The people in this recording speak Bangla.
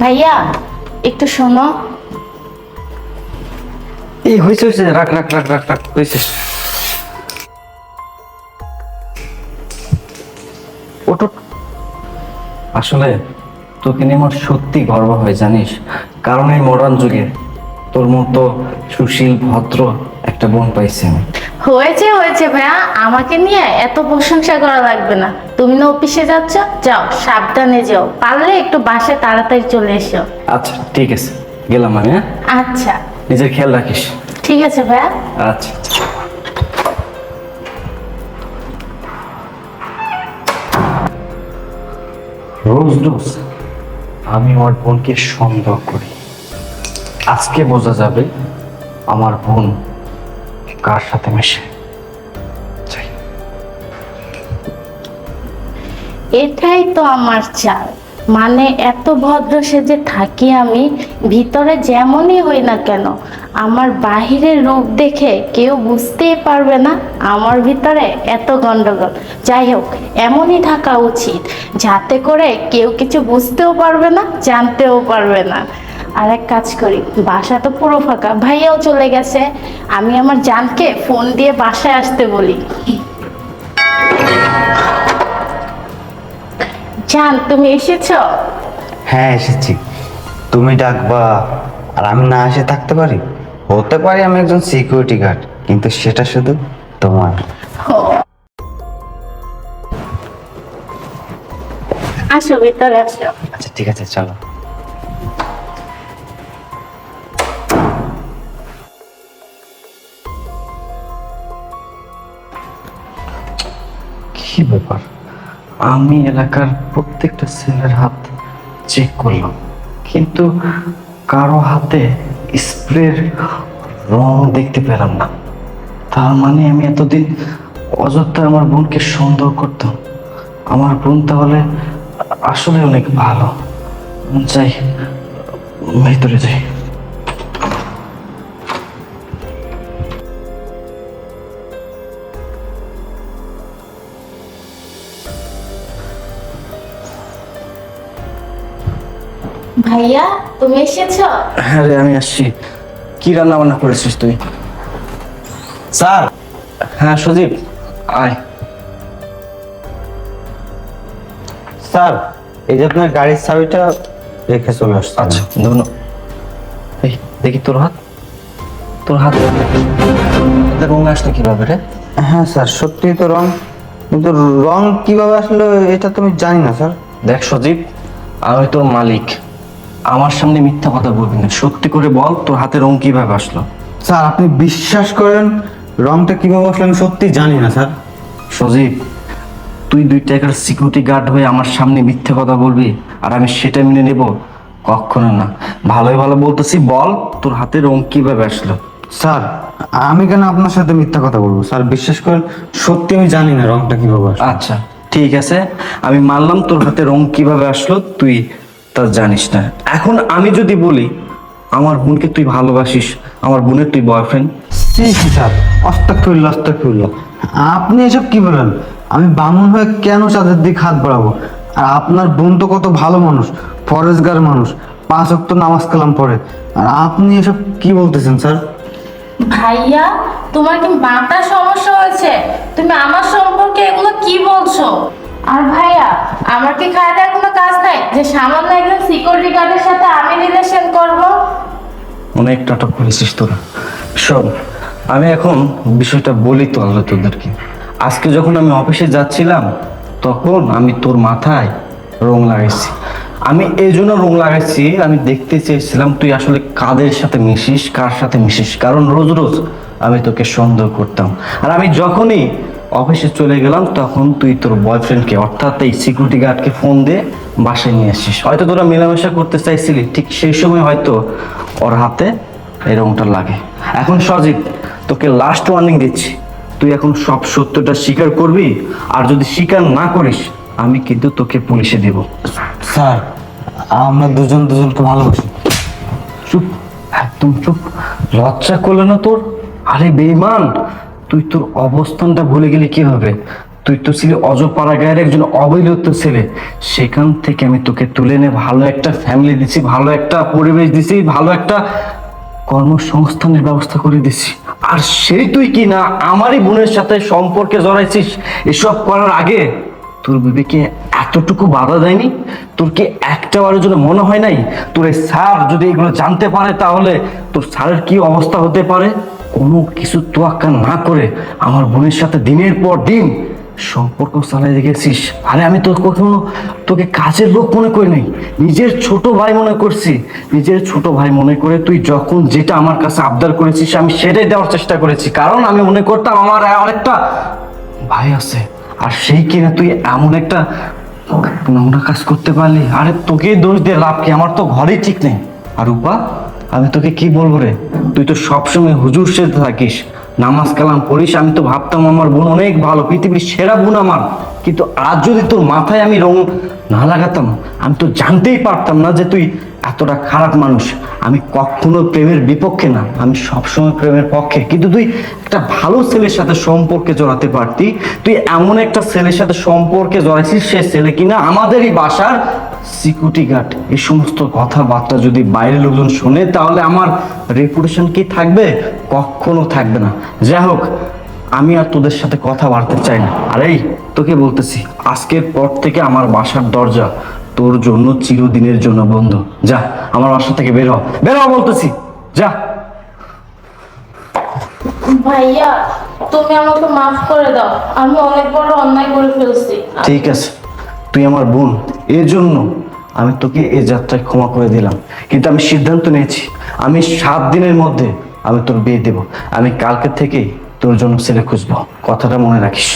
ভাইয়া একটু শোনো। এই হয়েছে হয়েছে, রাখ রাখ রাখ রাখ রাখ, হয়েছে। ওটো, আসলে তোকে নিয়ে আমার সত্যি গর্ব হয় জানিস, কারণ এই মডার্ন যুগে তোর মতো সুশীল ভদ্র একটা বোন পাইছি আমি। হয়েছে হয়েছে ভাইয়া, আমাকে নিয়ে এত প্রশংসা করা লাগবে না। তুমি না অফিসে যাচ্ছ, যাও সাবধানে যাও, পারলে একটু বাসায় তাড়াতাড়ি চলে এসো। আচ্ছা ঠিক আছে, গেলাম আমি। হ্যাঁ, আচ্ছা নিজের খেয়াল রাখিস। ঠিক আছে ভাইয়া। আচ্ছা আচ্ছা। রোজ রোজ আমি আমার বোনকে সন্দেহ করি, আজকে বোঝা যাবে আমার বোন কার সাথে মেশে। যাই। এটাই তো আমার চাল, মানে এত ভদ্র সেজে থাকি আমি, ভিতরে যেমনই হই না কেন আমার বাহিরের রূপ দেখে কেউ বুঝতেই পারবে না আমার ভিতরে এত গন্ডগোল। যাই হোক, এমনই থাকা উচিত যাতে করে কেউ কিছু বুঝতেও পারবে না, জানতেও পারবে না। আর এক কাজ করি, বাসা তো পুরো ফাঁকা, ভাইয়াও চলে গেছে, আমি আমার জানকে ফোন দিয়ে বাসায় আসতে বলি। জান, তুমি এসেছো? হ্যাঁ এসেছি। তুমি ডাকবা আর আমি না এসে থাকতে পারি? হতে পারি আমি একজন সিকিউরিটি গার্ড, কিন্তু সেটা শুধু তোমার। ও, আসো ভিতরে আসো। আচ্ছা ঠিক আছে, চলো। কি ব্যাপার, আমি এলাকার প্রত্যেকটা ছেলের হাত চেক করলাম, কিন্তু কারো হাতে স্প্রের রং দেখতে পেলাম না। তার মানে আমি এতদিন অযথা আমার বোনকে সন্দেহ করতাম। আমার বোন তাহলে আসলে অনেক ভালো। যাই, ভিতরে যাই। ভাইয়া তুমি এসেছো? হ্যাঁ রে, আমি আসছি। কি রান্না বান্না করেছিস তুই? স্যার, হ্যাঁ সজীব, আয়। স্যার এই যে আপনার গাড়ির চাবিটা রেখে চলে আসছে। আচ্ছা ধন্যবাদ। এই দেখি তোর হাত, তোর হাত এটা রঙ আসলো কিভাবে রে? হ্যাঁ স্যার, সত্যি তো রং, কিন্তু রং কিভাবে আসলো এটা তো আমি জানি না স্যার। দেখ সজীব, আমি তোর মালিক, আমার সামনে মিথ্যা কথা বলবি না, সত্যি করে বল তোর হাতে রং কিভাবে আসলো। স্যার আপনি বিশ্বাস করেন, রংটা কিভাবে আসলো আমি সত্যি জানি না স্যার। সজীব, তুই 2 টাকার সিকিউরিটি গার্ড হয়ে আমার সামনে মিথ্যে কথা বলবি আর আমি সেটা মেনে নেব? কখনো না। ভালোই ভালো বলতেছি, বল তোর হাতে রং কিভাবে আসলো। স্যার আমি কেন আপনার সাথে মিথ্যা কথা বলবো? স্যার বিশ্বাস করেন, সত্যি আমি জানি না রংটা কিভাবে আসলো। আচ্ছা ঠিক আছে, আমি মানলাম তোর হাতে রং কিভাবে আসলো তুই তা জানিস না। এখন আমি যদি বলি আমার বোনকে তুই ভালোবাসিস, আমার বোনের তুই বয়ফ্রেন্ড। সি সি স্যার, আস্তাগফিরুল্লাহ আস্তাগফিরুল্লাহ, আপনি এসব কি বলেন? আমি বামুন হয়ে কেন চাঁদের দিকে হাত বাড়াবো? আর আপনার বোন তো কত ভালো মানুষ, ফরেজগার মানুষ, 5 ওয়াক্ত নামাজ কালাম পড়ে, আর আপনি এসব কি বলতেছেন স্যার? ভাইয়া তোমার কি মাথা সমস্যা হয়েছে? তুমি আমার সম্পর্কে এগুলো কি বলছো? আর ভাইয়া, আমার কি খাওয়া দাওয়ার কোনো কাজ নাই যে সামান্য একজন সিকিউরিটি গার্ডের সাথে আমি রিলেশন করব? অনেক নাটক করেছিস তোরা। শোন, আমি এখন বিষয়টা বলি তো আল্লাহ তোদেরকে। আজকে যখন আমি অফিসে যাচ্ছিলাম তখন আমি তোর মাথায় রং লাগাইছি। আমি এই জন্য রং লাগাইছি, আমি দেখতে চেয়েছিলাম তুই আসলে কাদের সাথে মিশিস, কার সাথে মিশিস, কারণ রোজ রোজ আমি তোকে সন্দেহ করতাম। আর আমি যখনই অফিসে চলে গেলাম তখন তুই তোর বয়ফ্রেন্ডকে অর্থাৎ এই সিকিউরিটি গার্ডকে ফোন দিয়ে বাসায় নিয়ে আসিস। হয়তো তোরা মেলামেশা করতে চাইছিলি, ঠিক সেই সময় হয়তো ওর হাতে এই রংটা লাগে। এখন সজীব, তোকে লাস্ট ওয়ার্নিং দিচ্ছি, তুই এখন সব সত্যটা স্বীকার করবি, আর যদি স্বীকার না করিস আমি কিন্তু তোকে পুলিশে দেব। স্যার আমরা দুজন দুজনকে ভালোবাসি। চুপ, একদম চুপ। লজ্জা করলে না তোর? আরে বেঈমান, তুই তোর অবস্থানটা ভুলে গেলে কিভাবে? তুই তো ছিলি অজপাড়া গায়ের একজন অবহেলিত ছেলে। সেখান থেকে আমি তোকে তুলে এনে ভালো একটা ফ্যামিলি দিছি, ভালো একটা পরিবেশ দিছি, ভালো একটা কর্মসংস্থানের ব্যবস্থা করে দিছি। আর সেই তুই কি না আমারই বোনের সাথে সম্পর্কে জড়াইছিস? এসব করার আগে তোর বিবেকে এতটুকু বাধা দেয়নি? তোর কি একটা বারের জন্য মনে হয় নাই তোর এই স্যার যদি এগুলো জানতে পারে তাহলে তোর স্যারের কি অবস্থা হতে পারে? কোনো কিছু তোয়াক্কা না করে আমার বোনের সাথে দিনের পর দিন সম্পর্ক চালাই গেছিস। আরে আমি তো কখনো তোকে কাজের লোক মনে করি নাই, নিজের ছোট ভাই মনে করছি। নিজের ছোট ভাই মনে করে তুই যখন যেটা আমার কাছে আবদার করেছিস আমি সেটাই দেওয়ার চেষ্টা করেছি, কারণ আমি মনে করতাম আমার আরেকটা ভাই আছে। আর সেই কিনা তুই এমন একটা নোংরা কাজ করতে পারলি। আরে তোকে দোষ দিয়ে লাভ কি? আমার তো ঘরেই ঠিক নেই। আর রূপা, আমি তোকে কি বলবো রে, তুই তো সবসময় হুজুর সেজে থাকিস, নামাজ কালাম পড়িস। আমি তো ভাবতাম আমার বোন অনেক ভালো, পৃথিবীর সেরা বোন আমার। কিন্তু আজ যদি তোর মাথায় আমি রং না লাগাতাম, আমি তো জানতেই পারতাম না যে তুই এতটা খারাপ মানুষ। আমি কখনো প্রেমের বিপক্ষে না, আমি সবসময় প্রেমের পক্ষে। কিন্তু তুই একটা ভালো ছেলের সাথে সম্পর্কে জড়াতে পারতি। তুই এমন একটা ছেলের সাথে সম্পর্কে জড়াইছিস, সে ছেলে কিনা আমাদেরই বাসার সিকিউরিটি গার্ড। এই সমস্ত কথাবার্তা যদি বাইরের লোকজন শোনে তাহলে আমার রেপুটেশন কি থাকবে? কখনো থাকবে না। যাই হোক, আমি আর তোদের সাথে কথা বাড়তে চাই না। আর এই তোকে বলতেছি, আজকের পর থেকে আমার বাসার দরজা তোর জন্য চিরদিনের জন্য বন্ধ। যা আমার বাসা থেকে বের হ, বের হ বলতেছি, যা। ভাইয়া, তুমি আমাকে মাফ করে দাও, আমি অনেক বড় অন্যায় করে ফেলছি। ঠিক আছে, তুই আমার বোন, এর জন্য আমি তোকে এই যাত্রায় ক্ষমা করে দিলাম। কিন্তু আমি সিদ্ধান্ত নিয়েছি, আমি 7 দিনের মধ্যে আমি তোর বিয়ে দেব। আমি কালকে থেকেই তোর জন্য ছেলে খুঁজবো, কথাটা মনে রাখিস।